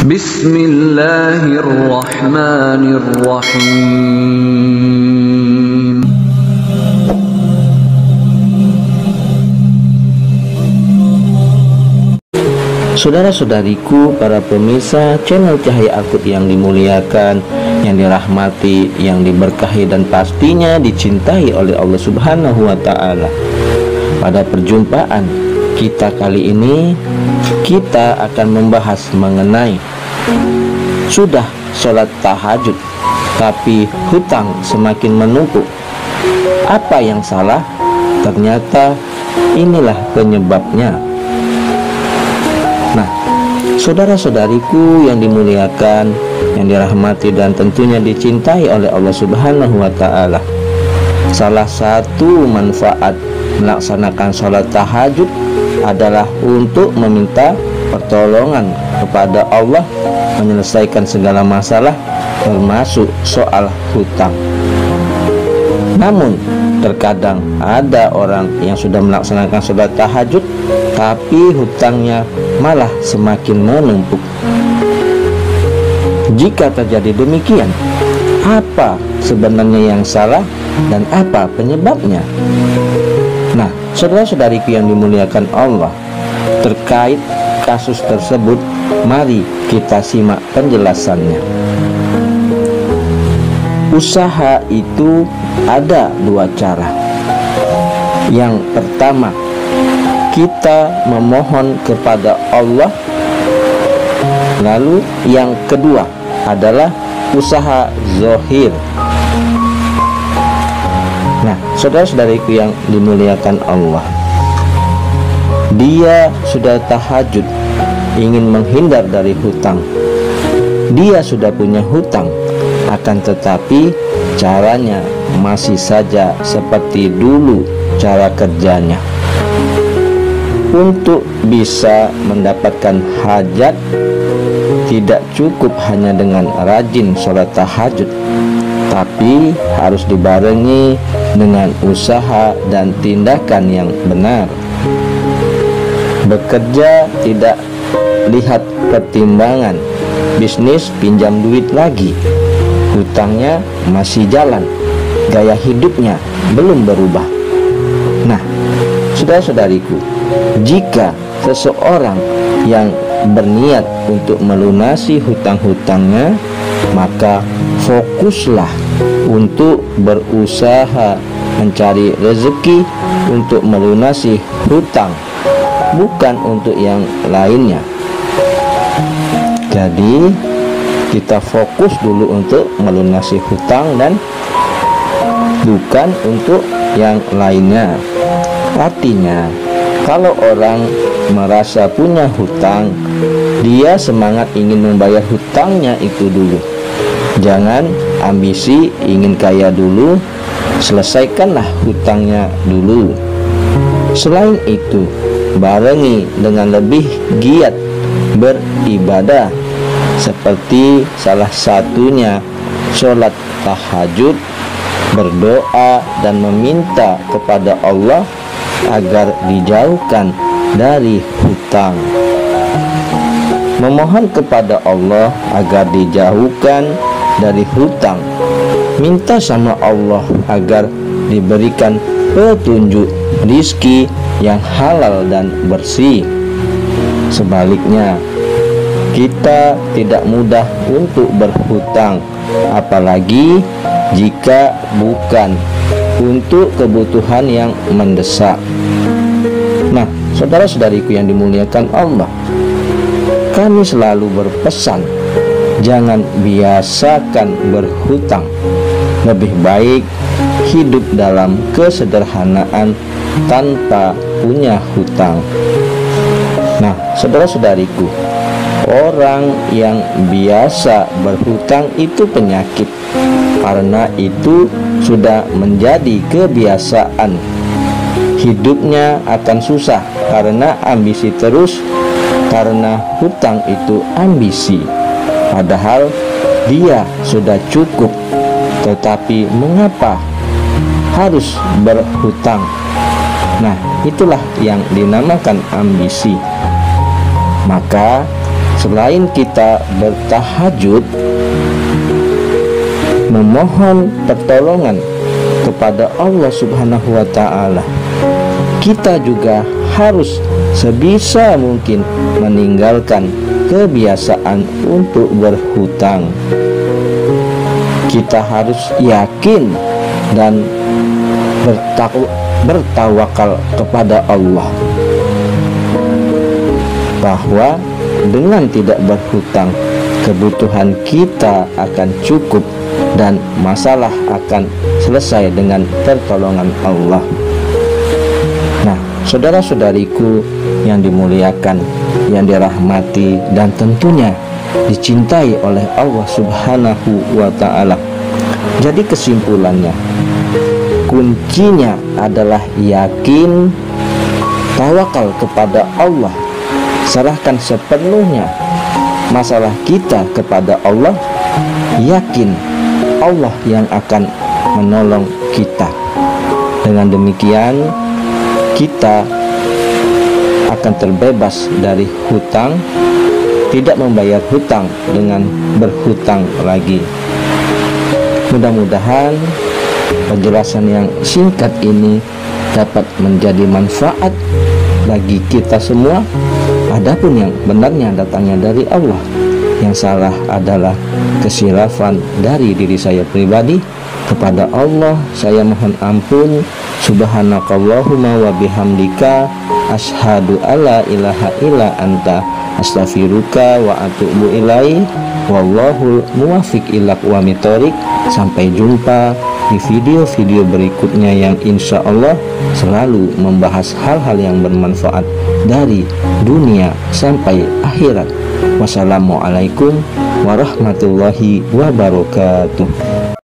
Bismillahirrahmanirrahim. Saudara-saudariku, para pemirsa channel Cahaya Akut yang dimuliakan, yang dirahmati, yang diberkahi dan pastinya dicintai oleh Allah Subhanahu wa Ta'ala. Pada perjumpaan kita kali ini, kita akan membahas mengenai sudah sholat tahajud tapi hutang semakin menumpuk. Apa yang salah? Ternyata inilah penyebabnya. Nah, saudara-saudariku yang dimuliakan, yang dirahmati dan tentunya dicintai oleh Allah Subhanahu wa Ta'ala, salah satu manfaat melaksanakan sholat tahajud adalah untuk meminta pertolongan kepada Allah menyelesaikan segala masalah, termasuk soal hutang. Namun terkadang ada orang yang sudah melaksanakan sholat tahajud tapi hutangnya malah semakin menumpuk. Jika terjadi demikian, apa sebenarnya yang salah dan apa penyebabnya? Nah, saudara-saudariku yang dimuliakan Allah, terkait kasus tersebut, mari kita simak penjelasannya. Usaha itu ada dua cara. Yang pertama, kita memohon kepada Allah. Lalu yang kedua adalah usaha zahir. Nah, saudara-saudariku yang dimuliakan Allah, dia sudah tahajud ingin menghindar dari hutang. Dia sudah punya hutang, akan tetapi caranya masih saja seperti dulu cara kerjanya. Untuk bisa mendapatkan hajat, tidak cukup hanya dengan rajin sholat tahajud, tapi harus dibarengi dengan usaha dan tindakan yang benar. Bekerja tidak lihat pertimbangan, bisnis pinjam duit lagi, hutangnya masih jalan, gaya hidupnya belum berubah. Nah, saudara-saudariku, jika seseorang yang berniat untuk melunasi hutang-hutangnya, maka fokuslah untuk berusaha mencari rezeki untuk melunasi hutang, bukan untuk yang lainnya. Jadi kita fokus dulu untuk melunasi hutang dan bukan untuk yang lainnya. Artinya, kalau orang merasa punya hutang, dia semangat ingin membayar hutangnya itu dulu. Jangan ambisi ingin kaya dulu, selesaikanlah hutangnya dulu. Selain itu, barengi dengan lebih giat beribadah, seperti salah satunya sholat tahajud, berdoa dan meminta kepada Allah agar dijauhkan dari hutang. Memohon kepada Allah agar dijauhkan dari hutang, minta sama Allah agar diberikan petunjuk rizki yang halal dan bersih. Sebaliknya, kita tidak mudah untuk berhutang, apalagi jika bukan untuk kebutuhan yang mendesak. Nah, saudara-saudariku yang dimuliakan Allah, kami selalu berpesan, jangan biasakan berhutang. Lebih baik hidup dalam kesederhanaan tanpa punya hutang. Nah, saudara-saudariku, orang yang biasa berhutang itu penyakit, karena itu sudah menjadi kebiasaan. Hidupnya akan susah karena ambisi terus, karena hutang itu ambisi. Padahal dia sudah cukup, tetapi mengapa harus berhutang? Nah, itulah yang dinamakan ambisi. Maka Selain kita bertahajud, memohon pertolongan kepada Allah Subhanahu wa ta'ala, kita juga harus sebisa mungkin meninggalkan kebiasaan untuk berhutang. Kita harus yakin dan bertawakal kepada Allah bahwa dengan tidak berhutang, kebutuhan kita akan cukup dan masalah akan selesai dengan pertolongan Allah. Nah, saudara-saudariku yang dimuliakan, yang dirahmati dan tentunya dicintai oleh Allah Subhanahu wa ta'ala. Jadi kesimpulannya, kuncinya adalah yakin, tawakal kepada Allah, serahkan sepenuhnya masalah kita kepada Allah, yakin Allah yang akan menolong kita. Dengan demikian kita akan terbebas dari hutang, tidak membayar hutang dengan berhutang lagi. Mudah-mudahan penjelasan yang singkat ini dapat menjadi manfaat bagi kita semua. Adapun yang benarnya datangnya dari Allah, yang salah adalah kesilafan dari diri saya pribadi. Kepada Allah saya mohon ampun. Subhanakallahumma wa bihamdika asyhadu alla ilaha illa anta astaghfiruka wa atubu ilaih. Wallahul muwaffiq ila aqwamit thoriq. Sampai jumpa di video-video berikutnya yang insya Allah selalu membahas hal-hal yang bermanfaat dari dunia sampai akhirat. Wassalamualaikum warahmatullahi wabarakatuh.